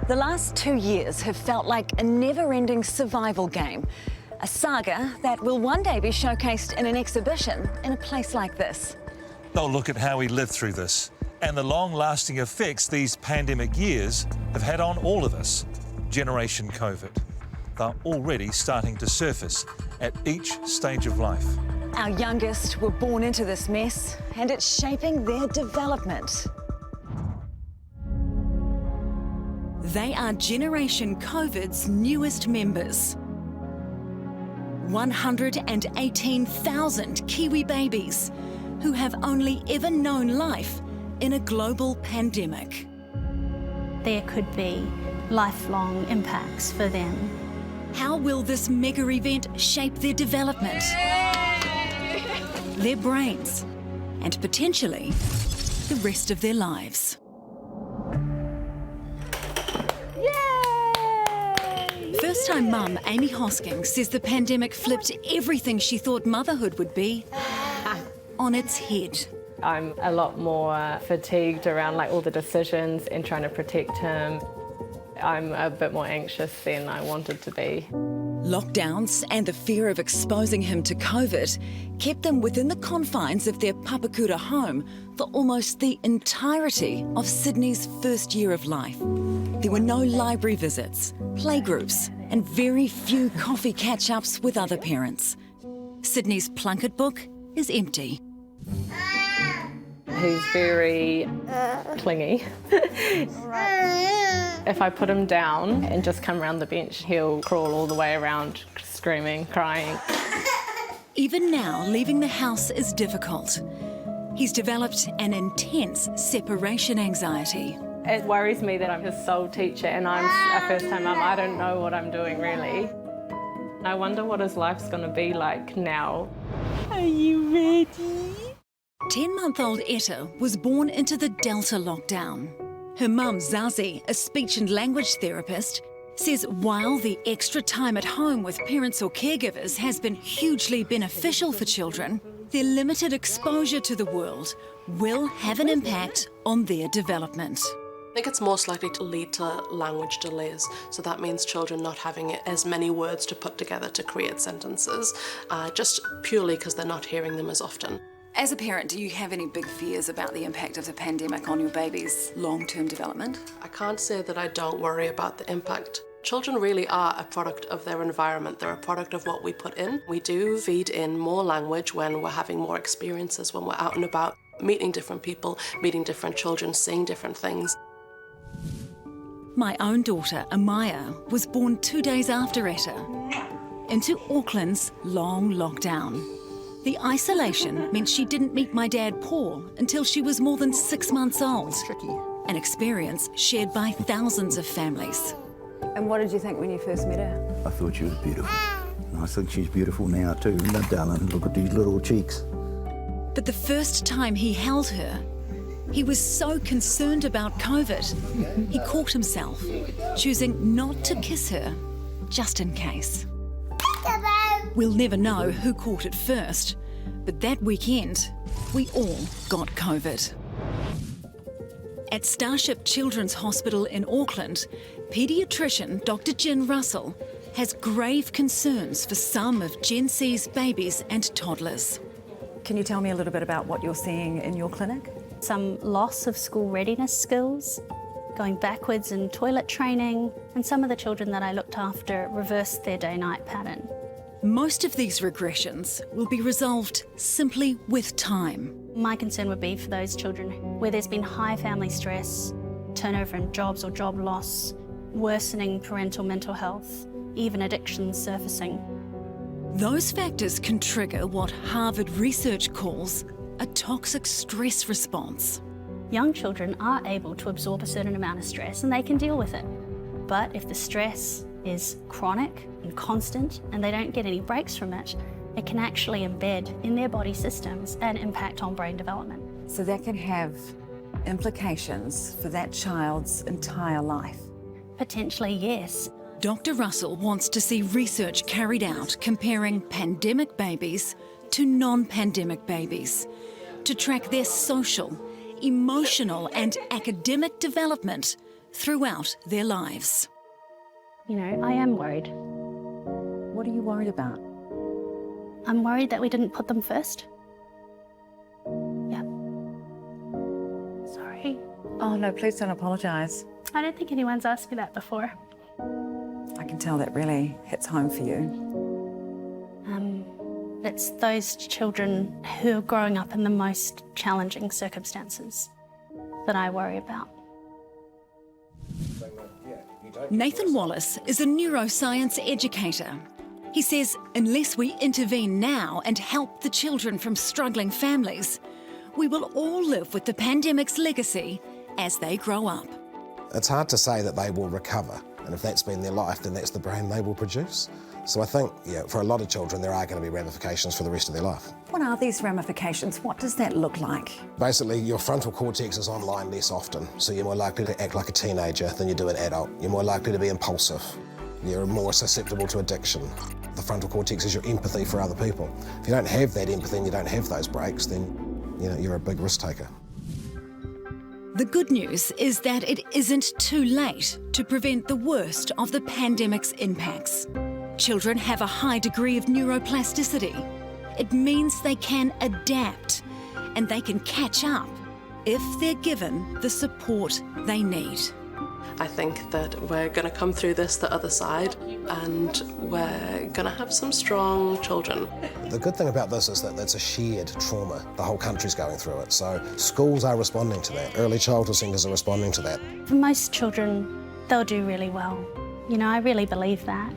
The last 2 years have felt like a never-ending survival game. A saga that will one day be showcased in an exhibition in a place like this. They'll look at how we lived through this and the long-lasting effects these pandemic years have had on all of us. Generation COVID. They're already starting to surface at each stage of life. Our youngest were born into this mess, and it's shaping their development. They are Generation COVID's newest members. 118,000 Kiwi babies who have only ever known life in a global pandemic. There could be lifelong impacts for them. How will this mega event shape their development, their brains, and potentially the rest of their lives? First-time mum Amy Hosking says the pandemic flipped everything she thought motherhood would be on its head. I'm a lot more fatigued around all the decisions and trying to protect him. I'm a bit more anxious than I wanted to be. Lockdowns and the fear of exposing him to COVID kept them within the confines of their Papakura home for almost the entirety of Sydney's first year of life. There were no library visits, playgroups, and very few coffee catch-ups with other parents. Sydney's Plunkett book is empty. He's very clingy. If I put him down and just come around the bench, he'll crawl all the way around, screaming, crying. Even now, leaving the house is difficult. He's developed an intense separation anxiety. It worries me that I'm his sole teacher and I'm a first-time mum. I don't know what I'm doing, really. I wonder what his life's going to be like now. Are you ready? 10-month-old Etta was born into the Delta lockdown. Her mum, Zazie, a speech and language therapist, says while the extra time at home with parents or caregivers has been hugely beneficial for children, their limited exposure to the world will have an impact on their development. I think it's most likely to lead to language delays. So that means children not having as many words to put together to create sentences, just purely because they're not hearing them as often. As a parent, do you have any big fears about the impact of the pandemic on your baby's long-term development? I can't say that I don't worry about the impact. Children really are a product of their environment. They're a product of what we put in. We do feed in more language when we're having more experiences, when we're out and about, meeting different people, meeting different children, seeing different things. My own daughter, Amaya, was born 2 days after Etta, into Auckland's long lockdown. The isolation meant she didn't meet my dad, Paul, until she was more than 6 months old. An experience shared by thousands of families. And what did you think when you first met her? I thought she was beautiful. And I think she's beautiful now too. Look, darling, look at these little cheeks. But the first time he held her, he was so concerned about COVID, he caught himself, choosing not to kiss her, just in case. We'll never know who caught it first, but that weekend, we all got COVID. At Starship Children's Hospital in Auckland, paediatrician Dr. Jen Russell has grave concerns for some of Gen C's babies and toddlers. Can you tell me a little bit about what you're seeing in your clinic? Some loss of school readiness skills, going backwards in toilet training, and some of the children that I looked after reversed their day-night pattern. Most of these regressions will be resolved simply with time. My concern would be for those children where there's been high family stress, turnover in jobs or job loss, worsening parental mental health, even addictions surfacing. Those factors can trigger what Harvard research calls a toxic stress response. Young children are able to absorb a certain amount of stress and they can deal with it. But if the stress is chronic and constant and they don't get any breaks from it, it can actually embed in their body systems and impact on brain development. So that can have implications for that child's entire life. Potentially, yes. Dr. Russell wants to see research carried out comparing pandemic babies to non-pandemic babies to track their social, emotional and academic development throughout their lives. You know, I am worried. What are you worried about? I'm worried that we didn't put them first. Yeah. Sorry. Oh no, please don't apologise. I don't think anyone's asked me that before. I can tell that really hits home for you. It's those children who are growing up in the most challenging circumstances that I worry about. Nathan Wallace is a neuroscience educator. He says unless we intervene now and help the children from struggling families, we will all live with the pandemic's legacy as they grow up. It's hard to say that they will recover, and if that's been their life, then that's the brain they will produce. So I think, for a lot of children, there are going to be ramifications for the rest of their life. What are these ramifications? What does that look like? Basically, your frontal cortex is online less often, so you're more likely to act like a teenager than you do an adult. You're more likely to be impulsive. You're more susceptible to addiction. The frontal cortex is your empathy for other people. If you don't have that empathy and you don't have those breaks, then you're a big risk taker. The good news is that it isn't too late to prevent the worst of the pandemic's impacts. Children have a high degree of neuroplasticity. It means they can adapt and they can catch up if they're given the support they need. I think that we're going to come through this the other side and we're going to have some strong children. The good thing about this is that it's a shared trauma. The whole country's going through it. So schools are responding to that. Early childhood centres are responding to that. For most children, they'll do really well. You know, I really believe that.